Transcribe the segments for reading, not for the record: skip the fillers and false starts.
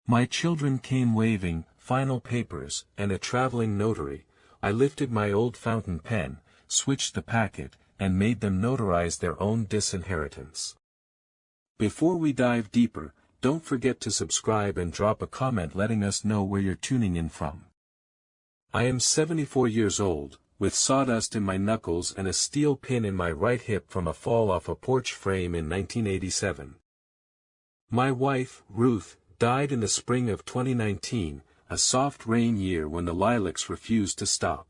My children came waving, final papers, and a traveling notary. I lifted my old fountain pen, switched the packet, and made them notarize their own disinheritance. Before we dive deeper, don't forget to subscribe and drop a comment letting us know where you're tuning in from. I am 74 years old, with sawdust in my knuckles and a steel pin in my right hip from a fall off a porch frame in 1987. My wife, Ruth, died in the spring of 2019, a soft rain year when the lilacs refused to stop.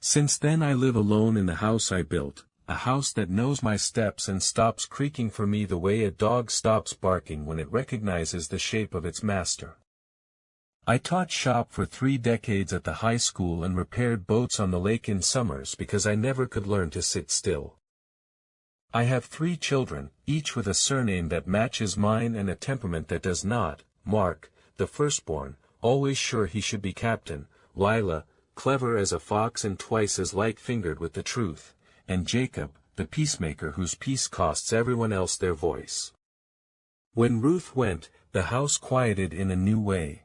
Since then I live alone in the house I built, a house that knows my steps and stops creaking for me the way a dog stops barking when it recognizes the shape of its master. I taught shop for 3 decades at the high school and repaired boats on the lake in summers because I never could learn to sit still. I have 3 children, each with a surname that matches mine and a temperament that does not. Mark, the firstborn, always sure he should be captain; Lila, clever as a fox and twice as light-fingered with the truth; and Jacob, the peacemaker whose peace costs everyone else their voice. When Ruth went, the house quieted in a new way.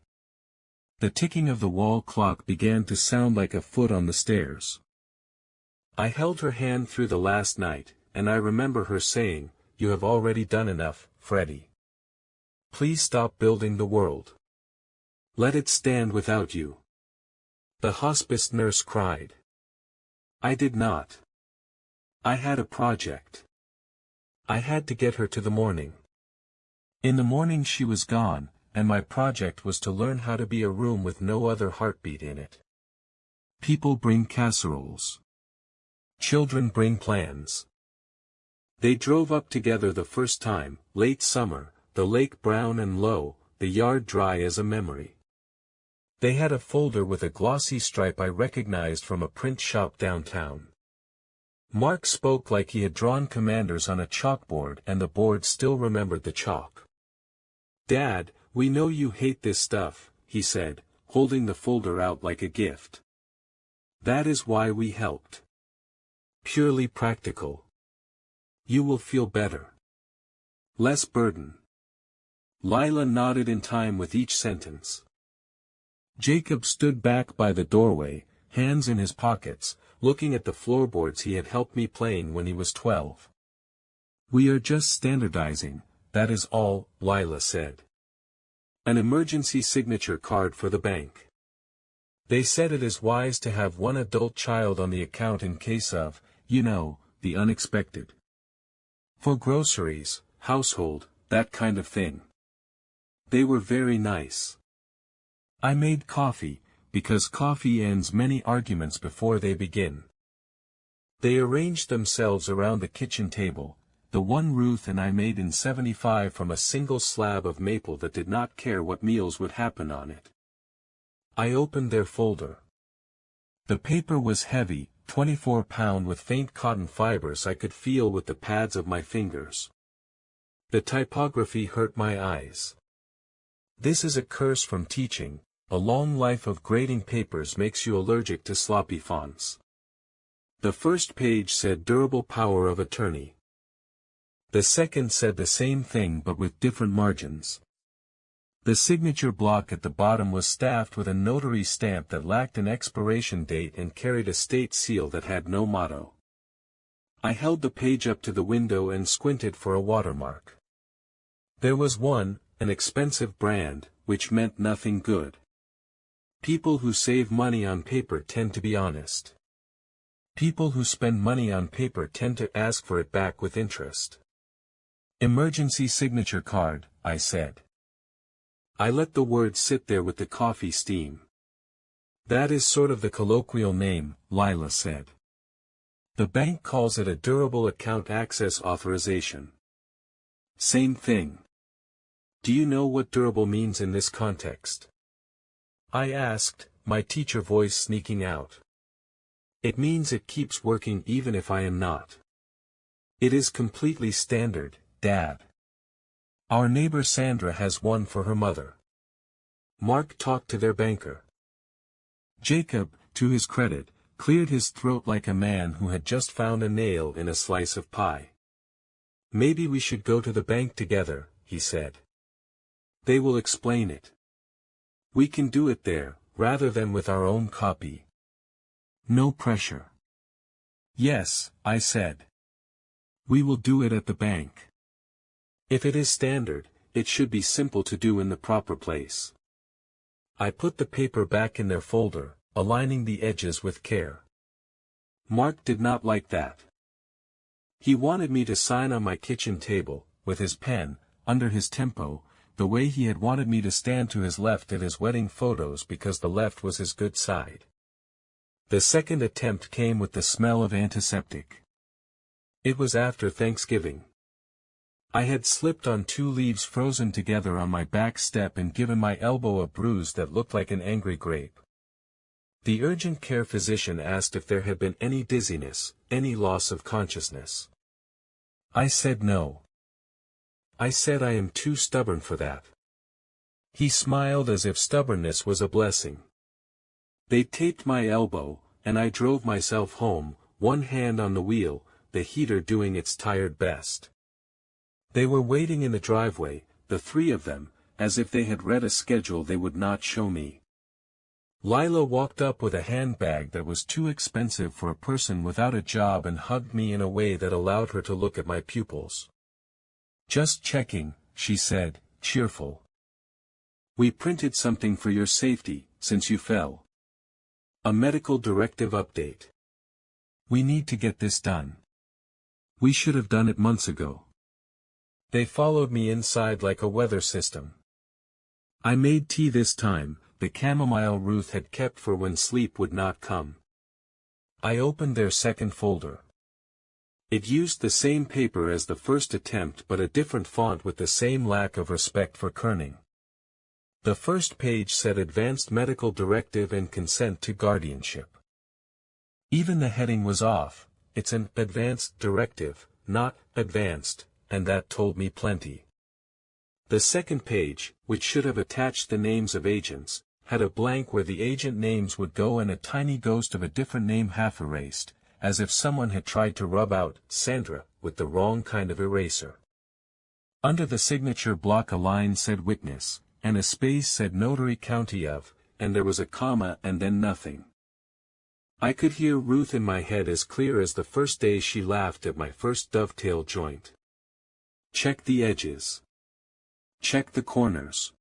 The ticking of the wall clock began to sound like a foot on the stairs. I held her hand through the last night, and I remember her saying, "You have already done enough, Freddie. Please stop building the world. Let it stand without you." The hospice nurse cried. I did not. I had a project. I had to get her to the morning. In the morning she was gone, and my project was to learn how to be a room with no other heartbeat in it. People bring casseroles. Children bring plans. They drove up together the first time, late summer, the lake brown and low, the yard dry as a memory. They had a folder with a glossy stripe I recognized from a print shop downtown. Mark spoke like he had drawn commanders on a chalkboard and the board still remembered the chalk. "Dad, we know you hate this stuff," he said, holding the folder out like a gift. "That is why we helped. Purely practical. You will feel better. Less burden." Lila nodded in time with each sentence. Jacob stood back by the doorway, hands in his pockets, looking at the floorboards he had helped me playing when he was 12. "We are just standardizing, that is all," Lila said. "An emergency signature card for the bank. They said it is wise to have one adult child on the account in case of, the unexpected. For groceries, household, that kind of thing." They were very nice. I made coffee, because coffee ends many arguments before they begin. They arranged themselves around the kitchen table, the one Ruth and I made in '75 from a single slab of maple that did not care what meals would happen on it. I opened their folder. The paper was heavy, 24-pound with faint cotton fibers I could feel with the pads of my fingers. The typography hurt my eyes. "This is a curse from teaching. A long life of grading papers makes you allergic to sloppy fonts." The first page said durable power of attorney. The second said the same thing but with different margins. The signature block at the bottom was staffed with a notary stamp that lacked an expiration date and carried a state seal that had no motto. I held the page up to the window and squinted for a watermark. There was one, an expensive brand, which meant nothing good. People who save money on paper tend to be honest. People who spend money on paper tend to ask for it back with interest. "Emergency signature card," I said. I let the word sit there with the coffee steam. "That is sort of the colloquial name," Lila said. "The bank calls it a durable account access authorization." "Same thing. Do you know what durable means in this context?" I asked, my teacher voice sneaking out. "It means it keeps working even if I am not. It is completely standard, Dad. Our neighbor Sandra has one for her mother." Mark talked to their banker. Jacob, to his credit, cleared his throat like a man who had just found a nail in a slice of pie. "Maybe we should go to the bank together," he said. They will explain it. We can do it there, rather than with our own copy. No pressure. Yes, I said. We will do it at the bank. If it is standard, it should be simple to do in the proper place. I put the paper back in their folder, aligning the edges with care. Mark did not like that. He wanted me to sign on my kitchen table, with his pen, under his tempo, the way he had wanted me to stand to his left at his wedding photos because the left was his good side. The second attempt came with the smell of antiseptic. It was after Thanksgiving. I had slipped on 2 leaves frozen together on my back step and given my elbow a bruise that looked like an angry grape. The urgent care physician asked if there had been any dizziness, any loss of consciousness. I said no. I said I am too stubborn for that. He smiled as if stubbornness was a blessing. They taped my elbow, and I drove myself home, one hand on the wheel, the heater doing its tired best. They were waiting in the driveway, the 3 of them, as if they had read a schedule they would not show me. Lila walked up with a handbag that was too expensive for a person without a job and hugged me in a way that allowed her to look at my pupils. Just checking, she said, cheerful. We printed something for your safety, since you fell. A medical directive update. We need to get this done. We should have done it months ago. They followed me inside like a weather system. I made tea this time, the chamomile Ruth had kept for when sleep would not come. I opened their second folder. It used the same paper as the first attempt but a different font with the same lack of respect for kerning. The first page said Advanced Medical Directive and Consent to Guardianship. Even the heading was off, it's an Advanced Directive, not Advanced, and that told me plenty. The second page, which should have attached the names of agents, had a blank where the agent names would go and a tiny ghost of a different name half erased, as if someone had tried to rub out Sandra with the wrong kind of eraser. Under the signature block a line said witness, and a space said notary county of, and there was a comma and then nothing. I could hear Ruth in my head as clear as the first day she laughed at my first dovetail joint. Check the edges. Check the corners.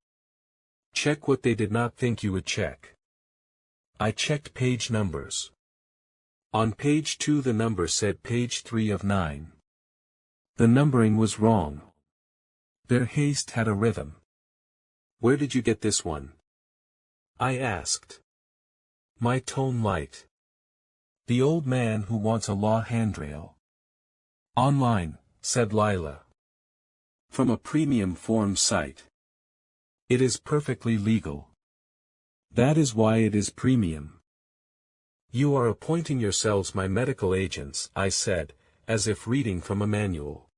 Check what they did not think you would check. I checked page numbers. On page 2 the number said page 3 of 9. The numbering was wrong. Their haste had a rhythm. Where did you get this one? I asked. My tone light. The old man who wants a law handrail. Online, said Lila. From a premium form site. It is perfectly legal. That is why it is premium. You are appointing yourselves my medical agents, I said, as if reading from a manual.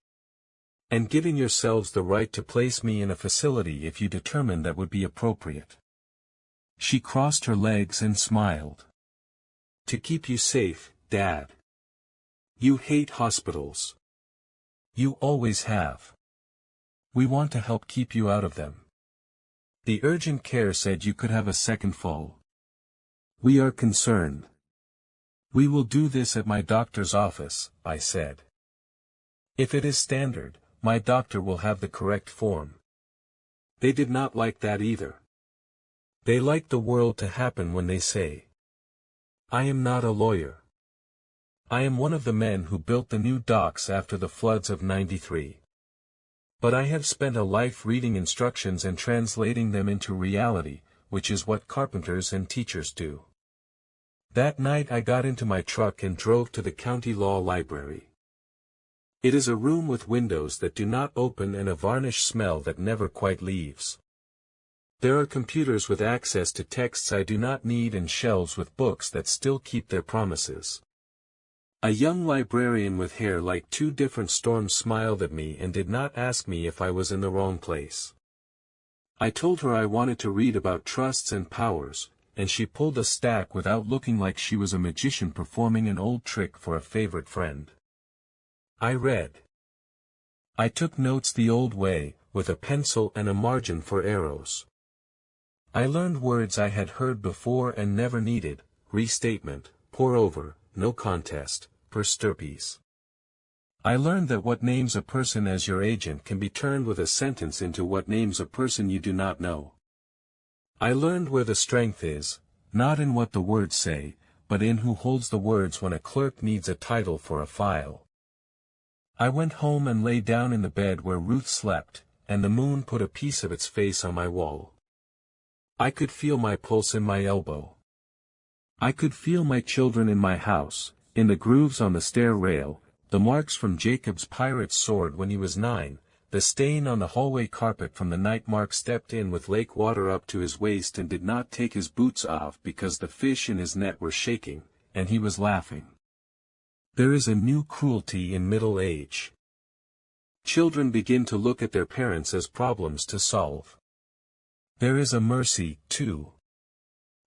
And giving yourselves the right to place me in a facility if you determine that would be appropriate. She crossed her legs and smiled. To keep you safe, Dad. You hate hospitals. You always have. We want to help keep you out of them. The urgent care said you could have a second fall. We are concerned. We will do this at my doctor's office, I said. If it is standard, my doctor will have the correct form. They did not like that either. They like the world to happen when they say, I am not a lawyer. I am one of the men who built the new docks after the floods of '93. But I have spent a life reading instructions and translating them into reality, which is what carpenters and teachers do. That night I got into my truck and drove to the county law library. It is a room with windows that do not open and a varnish smell that never quite leaves. There are computers with access to texts I do not need and shelves with books that still keep their promises. A young librarian with hair like 2 different storms smiled at me and did not ask me if I was in the wrong place. I told her I wanted to read about trusts and powers, and she pulled a stack without looking like she was a magician performing an old trick for a favorite friend. I read. I took notes the old way, with a pencil and a margin for arrows. I learned words I had heard before and never needed: restatement, pour over, no contest, per stirpes. I learned that what names a person as your agent can be turned with a sentence into what names a person you do not know. I learned where the strength is, not in what the words say, but in who holds the words when a clerk needs a title for a file. I went home and lay down in the bed where Ruth slept, and the moon put a piece of its face on my wall. I could feel my pulse in my elbow. I could feel my children in my house, in the grooves on the stair rail, the marks from Jacob's pirate's sword when he was 9, the stain on the hallway carpet from the night Mark stepped in with lake water up to his waist and did not take his boots off because the fish in his net were shaking, and he was laughing. There is a new cruelty in middle age. Children begin to look at their parents as problems to solve. There is a mercy, too.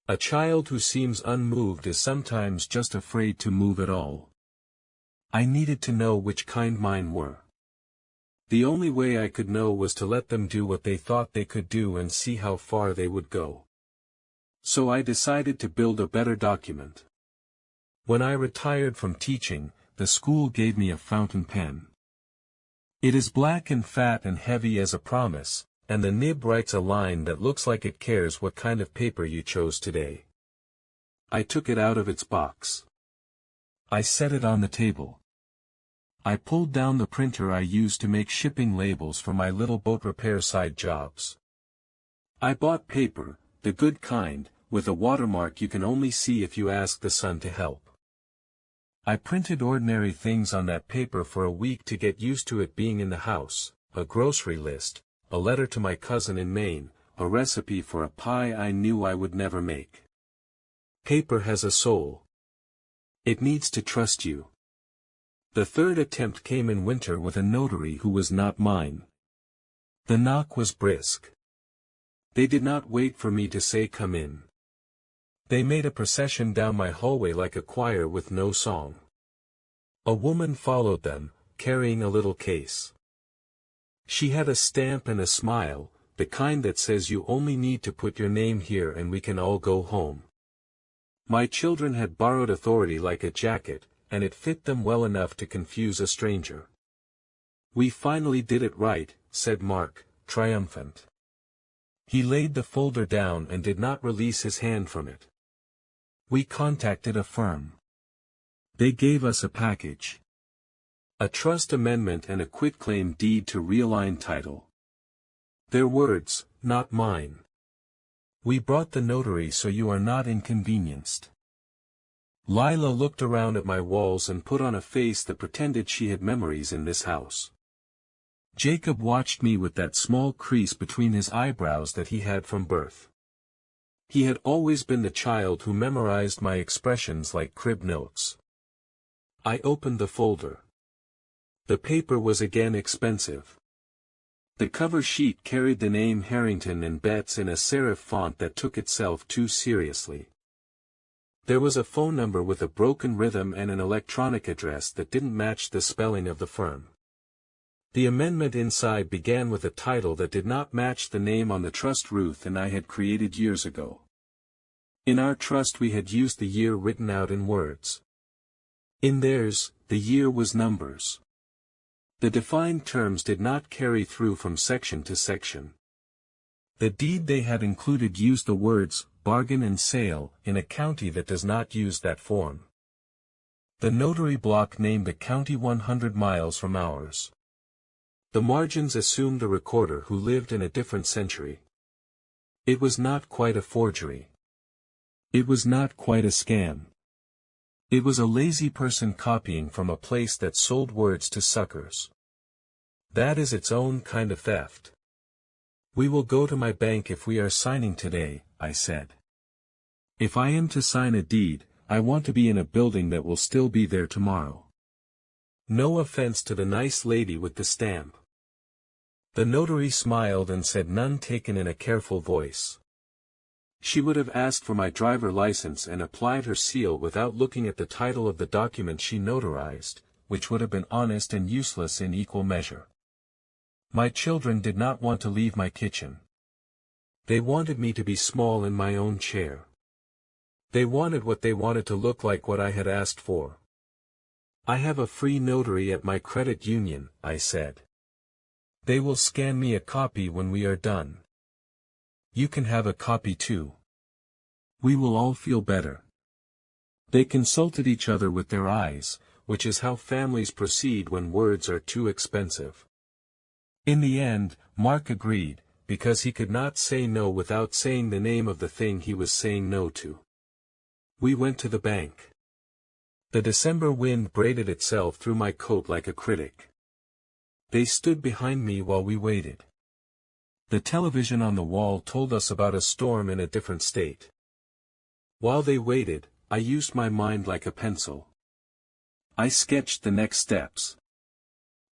A child who seems unmoved is sometimes just afraid to move at all. I needed to know which kind mine were. The only way I could know was to let them do what they thought they could do and see how far they would go. So I decided to build a better document. When I retired from teaching, the school gave me a fountain pen. It is black and fat and heavy as a promise, and the nib writes a line that looks like it cares what kind of paper you chose today. I took it out of its box. I set it on the table. I pulled down the printer I used to make shipping labels for my little boat repair side jobs. I bought paper, the good kind, with a watermark you can only see if you ask the sun to help. I printed ordinary things on that paper for a week to get used to it being in the house: a grocery list, a letter to my cousin in Maine, a recipe for a pie I knew I would never make. Paper has a soul. It needs to trust you. The third attempt came in winter with a notary who was not mine. The knock was brisk. They did not wait for me to say come in. They made a procession down my hallway like a choir with no song. A woman followed them, carrying a little case. She had a stamp and a smile, the kind that says you only need to put your name here and we can all go home. My children had borrowed authority like a jacket, and it fit them well enough to confuse a stranger. "We finally did it right," said Mark, triumphant. He laid the folder down and did not release his hand from it. We contacted a firm. They gave us a package. A trust amendment and a quitclaim deed to realign title. Their words, not mine. "We brought the notary so you are not inconvenienced." Lila looked around at my walls and put on a face that pretended she had memories in this house. Jacob watched me with that small crease between his eyebrows that he had from birth. He had always been the child who memorized my expressions like crib notes. I opened the folder. The paper was again expensive. The cover sheet carried the name Harrington and Betts in a serif font that took itself too seriously. There was a phone number with a broken rhythm and an electronic address that didn't match the spelling of the firm. The amendment inside began with a title that did not match the name on the trust Ruth and I had created years ago. In our trust we had used the year written out in words. In theirs, the year was numbers. The defined terms did not carry through from section to section. The deed they had included used the words bargain and sale in a county that does not use that form. The notary block named a county 100 miles from ours. The margins assumed a recorder who lived in a different century. It was not quite a forgery. It was not quite a scam. It was a lazy person copying from a place that sold words to suckers. That is its own kind of theft. "We will go to my bank if we are signing today," I said. "If I am to sign a deed, I want to be in a building that will still be there tomorrow." No offense to the nice lady with the stamp. The notary smiled and said none taken in a careful voice. She would have asked for my driver license and applied her seal without looking at the title of the document she notarized, which would have been honest and useless in equal measure. My children did not want to leave my kitchen. They wanted me to be small in my own chair. They wanted what they wanted to look like what I had asked for. I have a free notary at my credit union, I said. They will scan me a copy when we are done. You can have a copy too. We will all feel better. They consulted each other with their eyes, which is how families proceed when words are too expensive. In the end, Mark agreed, because he could not say no without saying the name of the thing he was saying no to. We went to the bank. The December wind braided itself through my coat like a critic. They stood behind me while we waited. The television on the wall told us about a storm in a different state. While they waited, I used my mind like a pencil. I sketched the next steps.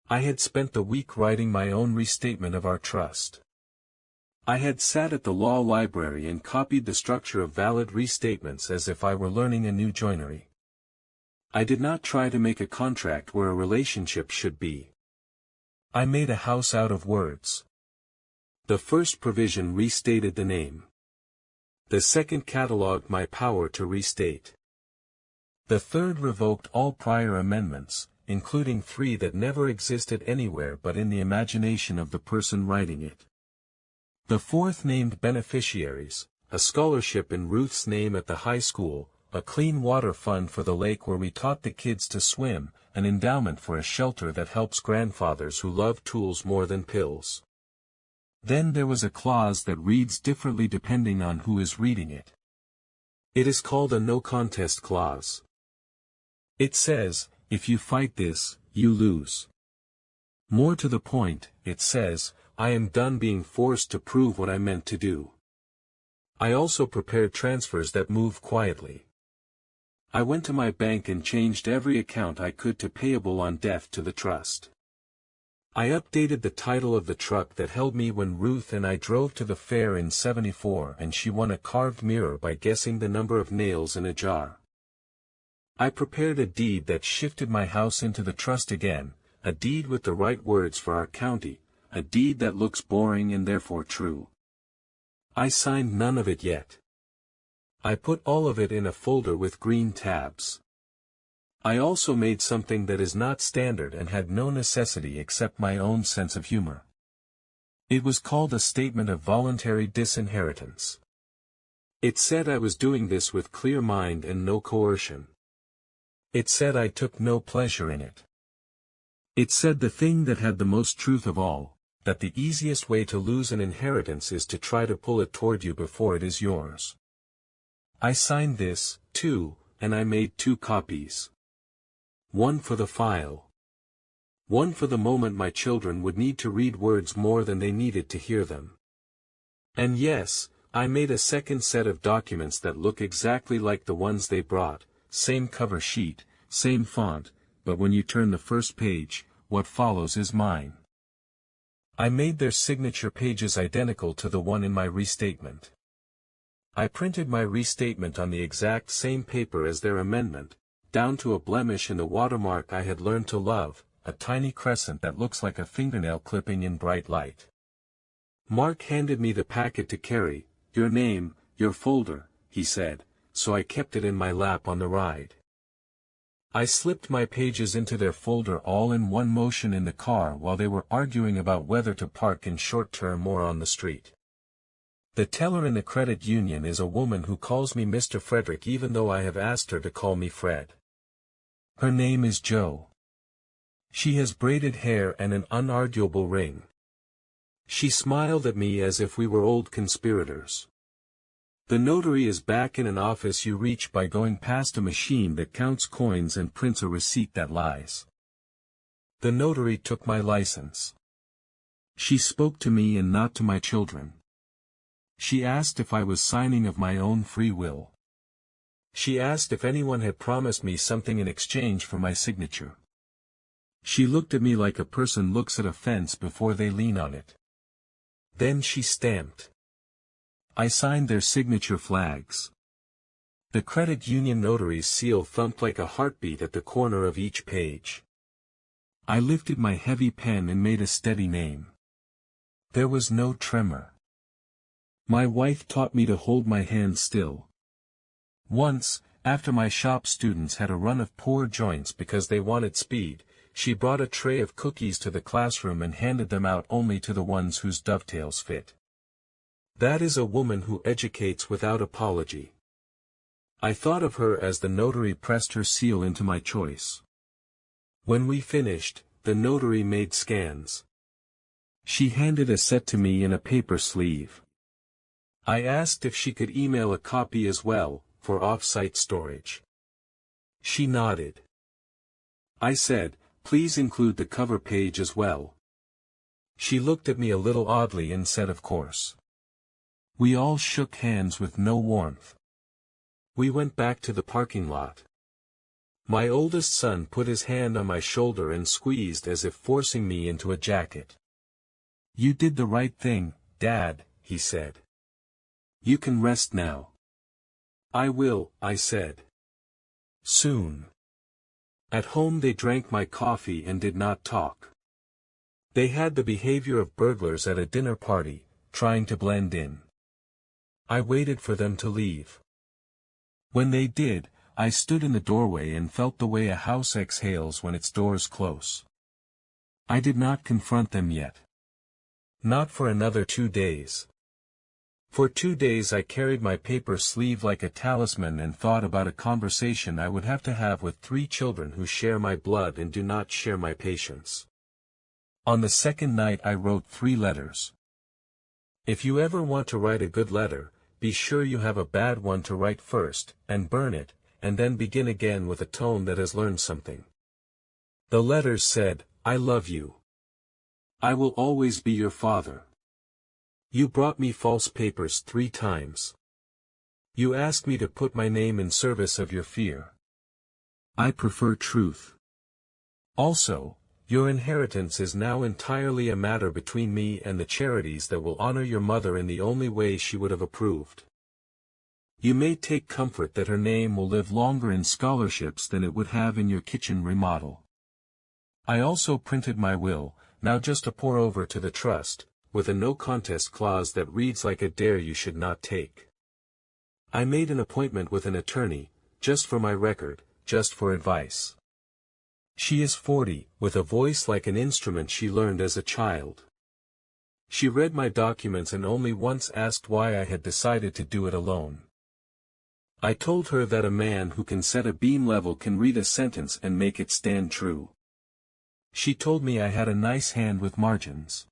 I had spent the week writing my own restatement of our trust. I had sat at the law library and copied the structure of valid restatements as if I were learning a new joinery. I did not try to make a contract where a relationship should be. I made a house out of words. The first provision restated the name. The second catalogued my power to restate. The third revoked all prior amendments, including 3 that never existed anywhere but in the imagination of the person writing it. The fourth named beneficiaries, a scholarship in Ruth's name at the high school, a clean water fund for the lake where we taught the kids to swim, an endowment for a shelter that helps grandfathers who love tools more than pills. Then there was a clause that reads differently depending on who is reading it. It is called a no contest clause. It says, if you fight this, you lose. More to the point, it says, I am done being forced to prove what I meant to do. I also prepared transfers that move quietly. I went to my bank and changed every account I could to payable on death to the trust. I updated the title of the truck that held me when Ruth and I drove to the fair in '74 and she won a carved mirror by guessing the number of nails in a jar. I prepared a deed that shifted my house into the trust again, a deed with the right words for our county, a deed that looks boring and therefore true. I signed none of it yet. I put all of it in a folder with green tabs. I also made something that is not standard and had no necessity except my own sense of humor. It was called a statement of voluntary disinheritance. It said I was doing this with clear mind and no coercion. It said I took no pleasure in it. It said the thing that had the most truth of all, that the easiest way to lose an inheritance is to try to pull it toward you before it is yours. I signed this, too, and I made 2 copies. One for the file. One for the moment my children would need to read words more than they needed to hear them. And yes, I made a second set of documents that look exactly like the ones they brought, same cover sheet, same font, but when you turn the first page, what follows is mine. I made their signature pages identical to the one in my restatement. I printed my restatement on the exact same paper as their amendment, down to a blemish in the watermark I had learned to love, a tiny crescent that looks like a fingernail clipping in bright light. Mark handed me the packet to carry, your name, your folder, he said, so I kept it in my lap on the ride. I slipped my pages into their folder all in one motion in the car while they were arguing about whether to park in short term or on the street. The teller in the credit union is a woman who calls me Mr. Frederick even though I have asked her to call me Fred. Her name is Jo. She has braided hair and an unarguable ring. She smiled at me as if we were old conspirators. The notary is back in an office you reach by going past a machine that counts coins and prints a receipt that lies. The notary took my license. She spoke to me and not to my children. She asked if I was signing of my own free will. She asked if anyone had promised me something in exchange for my signature. She looked at me like a person looks at a fence before they lean on it. Then she stamped. I signed their signature flags. The credit union notary's seal thumped like a heartbeat at the corner of each page. I lifted my heavy pen and made a steady name. There was no tremor. My wife taught me to hold my hand still. Once, after my shop students had a run of poor joints because they wanted speed, she brought a tray of cookies to the classroom and handed them out only to the ones whose dovetails fit. That is a woman who educates without apology. I thought of her as the notary pressed her seal into my choice. When we finished, the notary made scans. She handed a set to me in a paper sleeve. I asked if she could email a copy as well, for off-site storage. She nodded. I said, please include the cover page as well. She looked at me a little oddly and said of course. We all shook hands with no warmth. We went back to the parking lot. My oldest son put his hand on my shoulder and squeezed as if forcing me into a jacket. You did the right thing, Dad, he said. You can rest now. I will, I said. Soon. At home they drank my coffee and did not talk. They had the behavior of burglars at a dinner party, trying to blend in. I waited for them to leave. When they did, I stood in the doorway and felt the way a house exhales when its doors close. I did not confront them yet. Not for another 2 days. For 2 days I carried my paper sleeve like a talisman and thought about a conversation I would have to have with 3 children who share my blood and do not share my patience. On the second night I wrote 3 letters. If you ever want to write a good letter, be sure you have a bad one to write first, and burn it, and then begin again with a tone that has learned something. The letters said, I love you. I will always be your father. You brought me false papers 3 times. You asked me to put my name in service of your fear. I prefer truth. Also, your inheritance is now entirely a matter between me and the charities that will honor your mother in the only way she would have approved. You may take comfort that her name will live longer in scholarships than it would have in your kitchen remodel. I also printed my will, now just to pour over to the trust, with a no-contest clause that reads like a dare you should not take. I made an appointment with an attorney, just for my record, just for advice. She is 40, with a voice like an instrument she learned as a child. She read my documents and only once asked why I had decided to do it alone. I told her that a man who can set a beam level can read a sentence and make it stand true. She told me I had a nice hand with margins.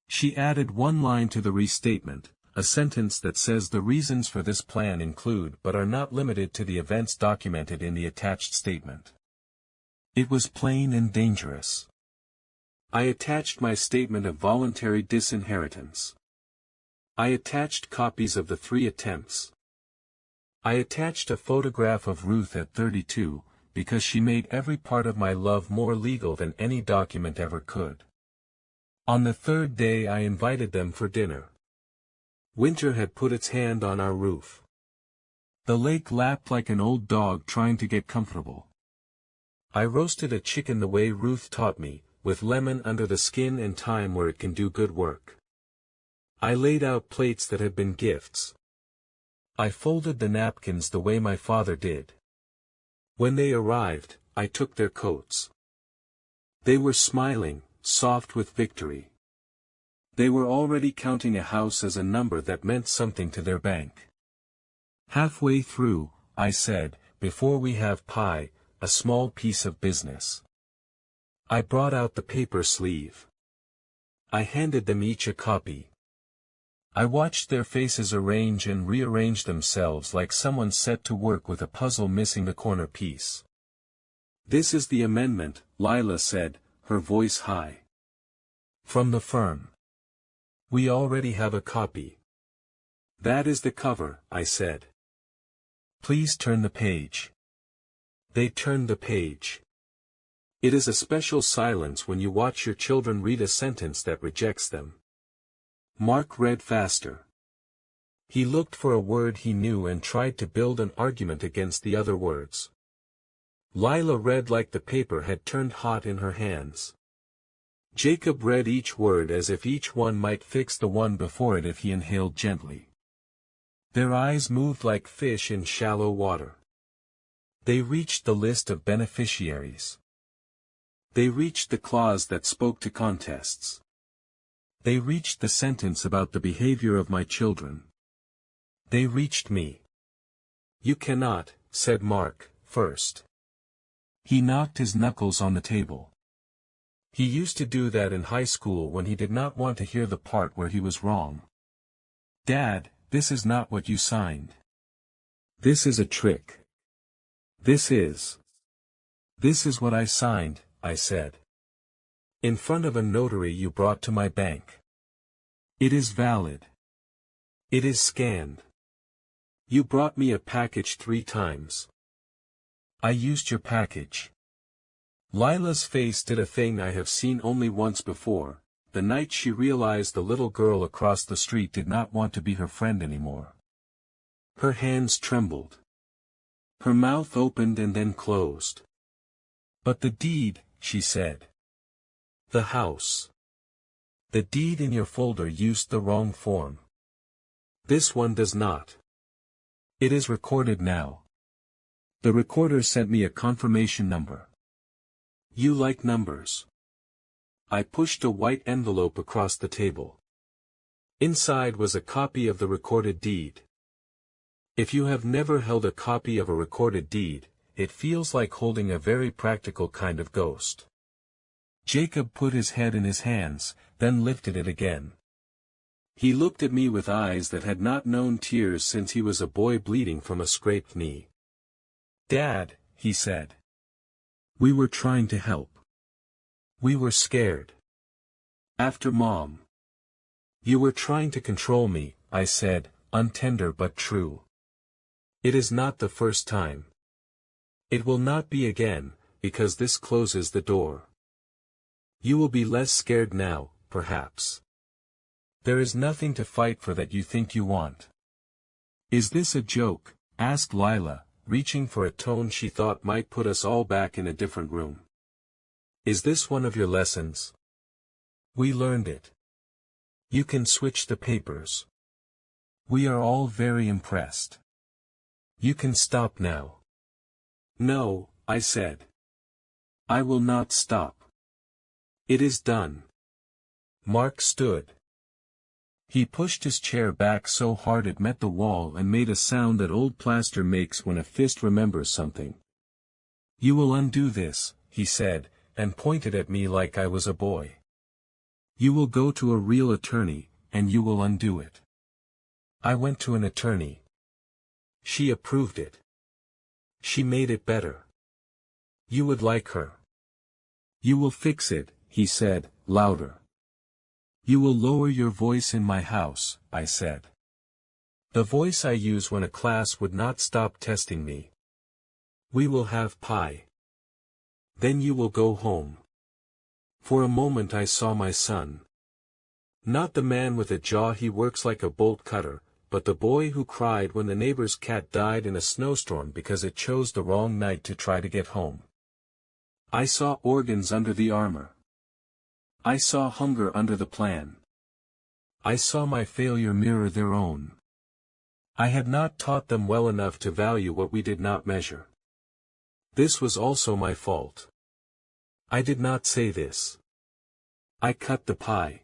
She added 1 line to the restatement, a sentence that says the reasons for this plan include but are not limited to the events documented in the attached statement. It was plain and dangerous. I attached my statement of voluntary disinheritance. I attached copies of the 3 attempts. I attached a photograph of Ruth at 32, because she made every part of my love more legal than any document ever could. On the 3rd day I invited them for dinner. Winter had put its hand on our roof. The lake lapped like an old dog trying to get comfortable. I roasted a chicken the way Ruth taught me, with lemon under the skin and thyme where it can do good work. I laid out plates that had been gifts. I folded the napkins the way my father did. When they arrived, I took their coats. They were smiling, soft with victory. They were already counting a house as a number that meant something to their bank. Halfway through, I said, before we have pie, a small piece of business. I brought out the paper sleeve. I handed them each a copy. I watched their faces arrange and rearrange themselves like someone set to work with a puzzle missing the corner piece. This is the amendment, Lila said, her voice high. From the firm. We already have a copy. That is the cover, I said. Please turn the page. They turned the page. It is a special silence when you watch your children read a sentence that rejects them. Mark read faster. He looked for a word he knew and tried to build an argument against the other words. Lila read like the paper had turned hot in her hands. Jacob read each word as if each one might fix the one before it if he inhaled gently. Their eyes moved like fish in shallow water. They reached the list of beneficiaries. They reached the clause that spoke to contests. They reached the sentence about the behavior of my children. They reached me. "You cannot," said Mark, first. He knocked his knuckles on the table. He used to do that in high school when he did not want to hear the part where he was wrong. "Dad, this is not what you signed. This is a trick. This is what I signed," I said. "In front of a notary you brought to my bank. It is valid. It is scanned. You brought me a package 3 times. I used your package." Lila's face did a thing I have seen only once before, the night she realized the little girl across the street did not want to be her friend anymore. Her hands trembled. Her mouth opened and then closed. "But the deed," she said. "The house. The deed in your folder used the wrong form. This one does not. It is recorded now. The recorder sent me a confirmation number. You like numbers." I pushed a white envelope across the table. Inside was a copy of the recorded deed. If you have never held a copy of a recorded deed, it feels like holding a very practical kind of ghost. Jacob put his head in his hands, then lifted it again. He looked at me with eyes that had not known tears since he was a boy bleeding from a scraped knee. "Dad," he said. "We were trying to help. We were scared. After Mom. You were trying to control me," I said, untender but true. "It is not the first time. It will not be again, because this closes the door. You will be less scared now, perhaps. There is nothing to fight for that you think you want." "Is this a joke?" asked Lila, reaching for a tone she thought might put us all back in a different room. "Is this one of your lessons? We learned it. You can switch the papers. We are all very impressed. You can stop now." "No," I said. "I will not stop. It is done." Mark stood. He pushed his chair back so hard it met the wall and made a sound that old plaster makes when a fist remembers something. "You will undo this," he said, and pointed at me like I was a boy. "You will go to a real attorney, and you will undo it." I went to an attorney. She approved it. She made it better. You would like her. "You will fix it," he said, louder. "You will lower your voice in my house," I said. The voice I use when a class would not stop testing me. "We will have pie. Then you will go home." For a moment I saw my son. Not the man with a jaw he works like a bolt cutter, but the boy who cried when the neighbor's cat died in a snowstorm because it chose the wrong night to try to get home. I saw organs under the armor. I saw hunger under the plan. I saw my failure mirror their own. I had not taught them well enough to value what we did not measure. This was also my fault. I did not say this. I cut the pie.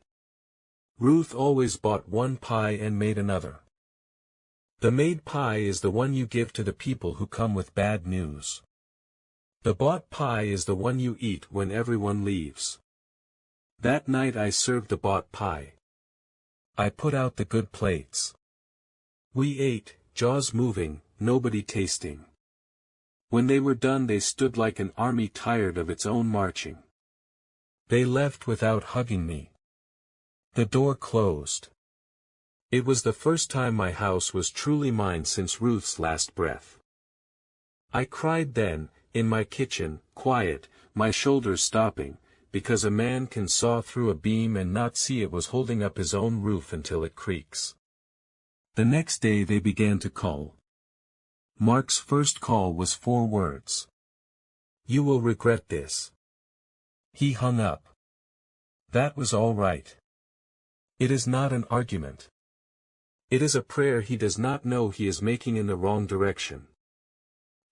Ruth always bought one pie and made another. The made pie is the one you give to the people who come with bad news. The bought pie is the one you eat when everyone leaves. That night I served the bought pie. I put out the good plates. We ate, jaws moving, nobody tasting. When they were done they stood like an army tired of its own marching. They left without hugging me. The door closed. It was the first time my house was truly mine since Ruth's last breath. I cried then, in my kitchen, quiet, my shoulders stopping, because a man can saw through a beam and not see it was holding up his own roof until it creaks. The next day they began to call. Mark's first call was 4 words. "You will regret this." He hung up. That was all right. It is not an argument. It is a prayer he does not know he is making in the wrong direction.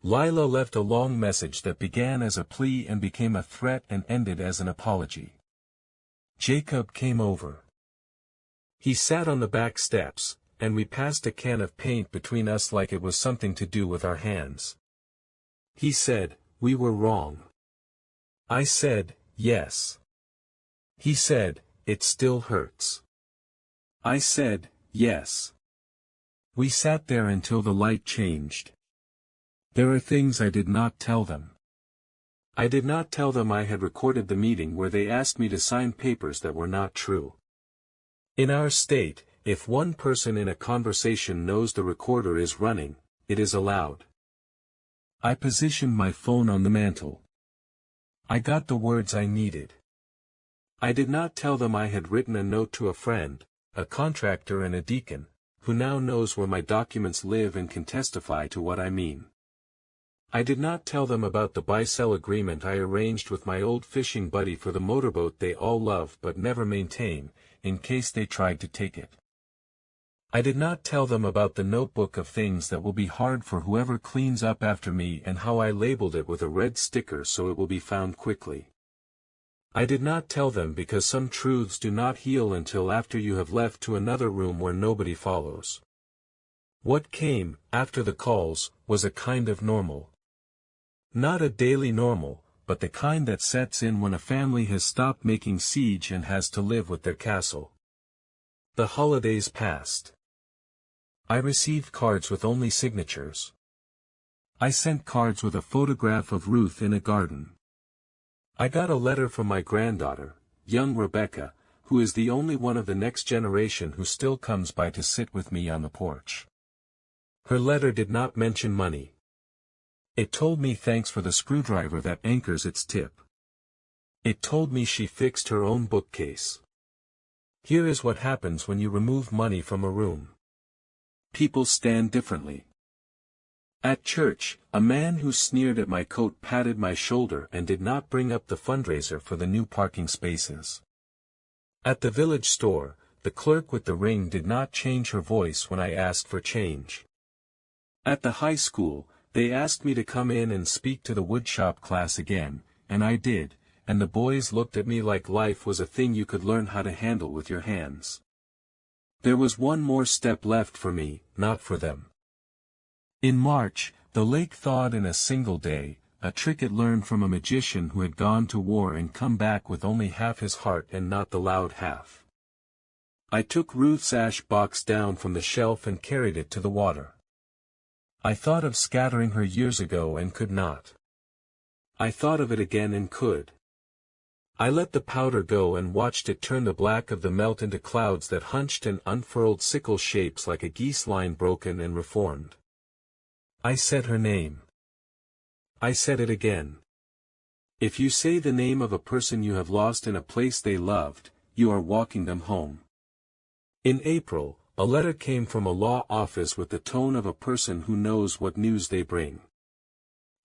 Lila left a long message that began as a plea and became a threat and ended as an apology. Jacob came over. He sat on the back steps, and we passed a can of paint between us like it was something to do with our hands. He said, "We were wrong." I said, "Yes." He said, "It still hurts." I said, "Yes." We sat there until the light changed. There are things I did not tell them. I did not tell them I had recorded the meeting where they asked me to sign papers that were not true. In our state, if one person in a conversation knows the recorder is running, it is allowed. I positioned my phone on the mantle. I got the words I needed. I did not tell them I had written a note to a friend, a contractor and a deacon, who now knows where my documents live and can testify to what I mean. I did not tell them about the buy-sell agreement I arranged with my old fishing buddy for the motorboat they all love but never maintain, in case they tried to take it. I did not tell them about the notebook of things that will be hard for whoever cleans up after me and how I labeled it with a red sticker so it will be found quickly. I did not tell them because some truths do not heal until after you have left to another room where nobody follows. What came, after the calls, was a kind of normal. Not a daily normal, but the kind that sets in when a family has stopped making siege and has to live with their castle. The holidays passed. I received cards with only signatures. I sent cards with a photograph of Ruth in a garden. I got a letter from my granddaughter, young Rebecca, who is the only one of the next generation who still comes by to sit with me on the porch. Her letter did not mention money. It told me thanks for the screwdriver that anchors its tip. It told me she fixed her own bookcase. Here is what happens when you remove money from a room. People stand differently. At church, a man who sneered at my coat patted my shoulder and did not bring up the fundraiser for the new parking spaces. At the village store, the clerk with the ring did not change her voice when I asked for change. At the high school, they asked me to come in and speak to the woodshop class again, and I did, and the boys looked at me like life was a thing you could learn how to handle with your hands. There was one more step left for me, not for them. In March, the lake thawed in a single day, a trick it learned from a magician who had gone to war and come back with only half his heart and not the loud half. I took Ruth's ash box down from the shelf and carried it to the water. I thought of scattering her years ago and could not. I thought of it again and could. I let the powder go and watched it turn the black of the melt into clouds that hunched and unfurled sickle shapes like a geese line broken and reformed. I said her name. I said it again. If you say the name of a person you have lost in a place they loved, you are walking them home. In April, a letter came from a law office with the tone of a person who knows what news they bring.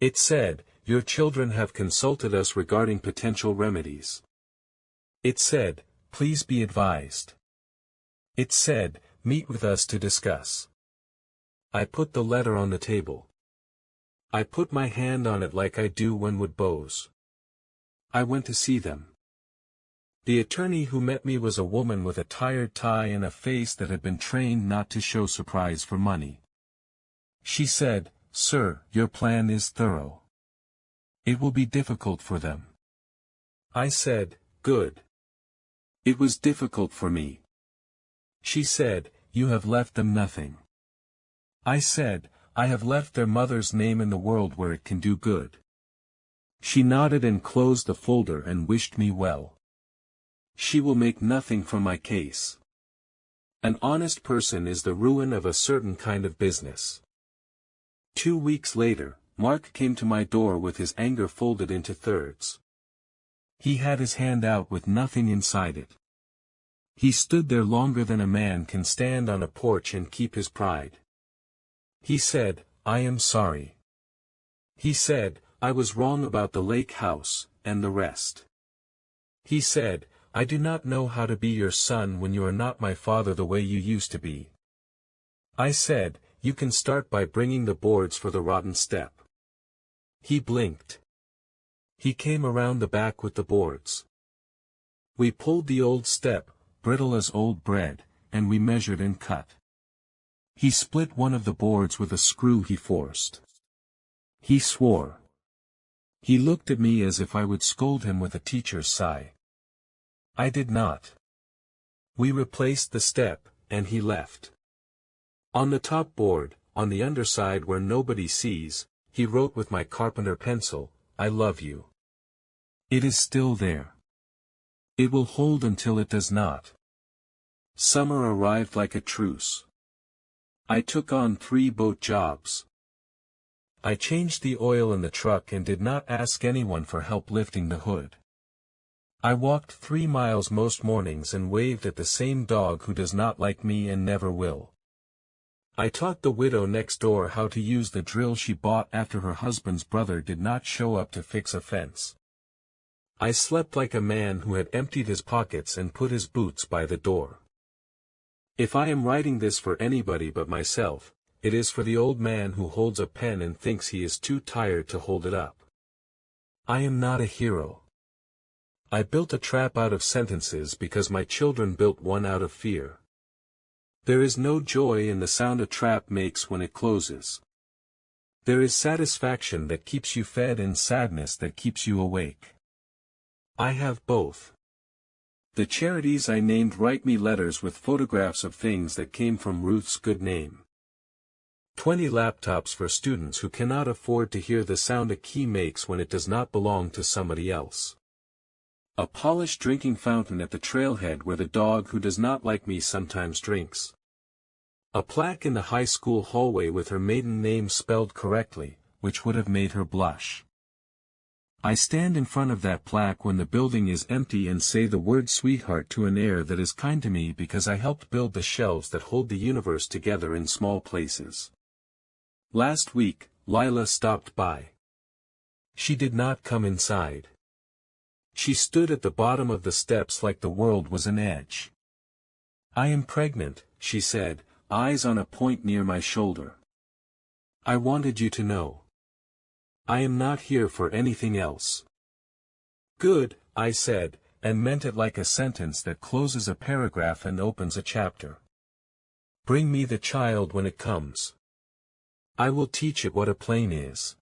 It said, "Your children have consulted us regarding potential remedies." It said, "Please be advised." It said, "Meet with us to discuss." I put the letter on the table. I put my hand on it like I do when wood bows. I went to see them. The attorney who met me was a woman with a tired tie and a face that had been trained not to show surprise for money. She said, "Sir, your plan is thorough. It will be difficult for them." I said, "Good." It was difficult for me. She said, "You have left them nothing." I said, "I have left their mother's name in the world where it can do good." She nodded and closed the folder and wished me well. She will make nothing from my case. An honest person is the ruin of a certain kind of business. 2 weeks later, Mark came to my door with his anger folded into thirds. He had his hand out with nothing inside it. He stood there longer than a man can stand on a porch and keep his pride. He said, "I am sorry." He said, "I was wrong about the lake house," and the rest. He said, I do not know how to be your son when you are not my father the way you used to be. I said, you can start by bringing the boards for the rotten step. He blinked. He came around the back with the boards. We pulled the old step, brittle as old bread, and we measured and cut. He split one of the boards with a screw he forced. He swore. He looked at me as if I would scold him with a teacher's sigh. I did not. We replaced the step, and he left. On the top board, on the underside where nobody sees, he wrote with my carpenter pencil, I love you. It is still there. It will hold until it does not. Summer arrived like a truce. I took on 3 boat jobs. I changed the oil in the truck and did not ask anyone for help lifting the hood. I walked 3 miles most mornings and waved at the same dog who does not like me and never will. I taught the widow next door how to use the drill she bought after her husband's brother did not show up to fix a fence. I slept like a man who had emptied his pockets and put his boots by the door. If I am writing this for anybody but myself, it is for the old man who holds a pen and thinks he is too tired to hold it up. I am not a hero. I built a trap out of sentences because my children built one out of fear. There is no joy in the sound a trap makes when it closes. There is satisfaction that keeps you fed and sadness that keeps you awake. I have both. The charities I named write me letters with photographs of things that came from Ruth's good name. 20 laptops for students who cannot afford to hear the sound a key makes when it does not belong to somebody else. A polished drinking fountain at the trailhead where the dog who does not like me sometimes drinks. A plaque in the high school hallway with her maiden name spelled correctly, which would have made her blush. I stand in front of that plaque when the building is empty and say the word sweetheart to an air that is kind to me because I helped build the shelves that hold the universe together in small places. Last week, Lila stopped by. She did not come inside. She stood at the bottom of the steps like the world was an edge. I am pregnant, she said, eyes on a point near my shoulder. I wanted you to know. I am not here for anything else. Good, I said, and meant it like a sentence that closes a paragraph and opens a chapter. Bring me the child when it comes. I will teach it what a plane is.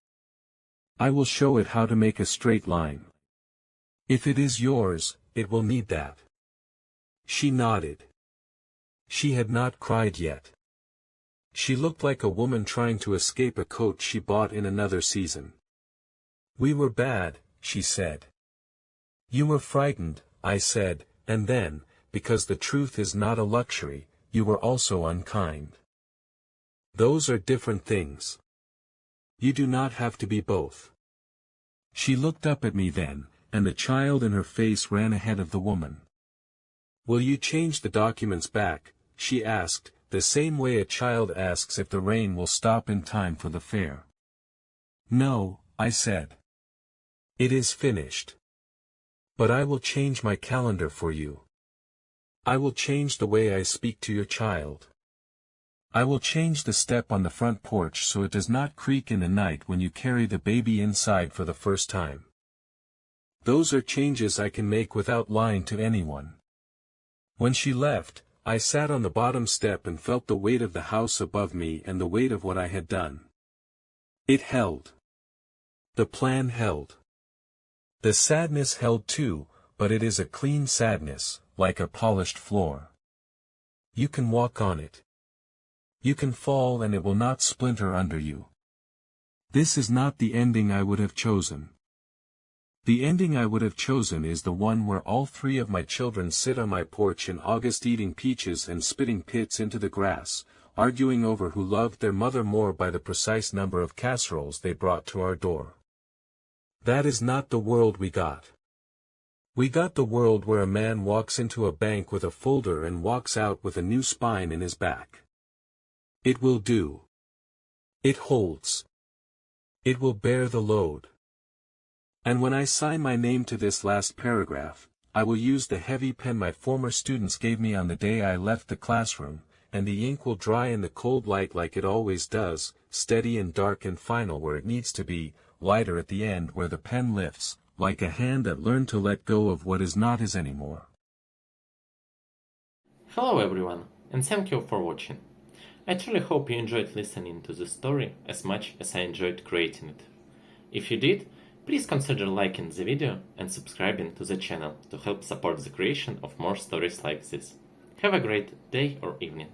I will show it how to make a straight line. If it is yours, it will need that. She nodded. She had not cried yet. She looked like a woman trying to escape a coat she bought in another season. We were bad, she said. You were frightened, I said, and then, because the truth is not a luxury, you were also unkind. Those are different things. You do not have to be both. She looked up at me then, and the child in her face ran ahead of the woman. Will you change the documents back, she asked, the same way a child asks if the rain will stop in time for the fair. No, I said. It is finished. But I will change my calendar for you. I will change the way I speak to your child. I will change the step on the front porch so it does not creak in the night when you carry the baby inside for the first time. Those are changes I can make without lying to anyone. When she left, I sat on the bottom step and felt the weight of the house above me and the weight of what I had done. It held. The plan held. The sadness held too, but it is a clean sadness, like a polished floor. You can walk on it. You can fall and it will not splinter under you. This is not the ending I would have chosen. The ending I would have chosen is the one where all 3 of my children sit on my porch in August eating peaches and spitting pits into the grass, arguing over who loved their mother more by the precise number of casseroles they brought to our door. That is not the world we got. We got the world where a man walks into a bank with a folder and walks out with a new spine in his back. It will do. It holds. It will bear the load. And when I sign my name to this last paragraph, I will use the heavy pen my former students gave me on the day I left the classroom, and the ink will dry in the cold light like it always does, steady and dark and final where it needs to be, lighter at the end where the pen lifts, like a hand that learned to let go of what is not his anymore. Hello everyone, and thank you for watching. I truly hope you enjoyed listening to the story as much as I enjoyed creating it. If you did, please consider liking the video and subscribing to the channel to help support the creation of more stories like this. Have a great day or evening.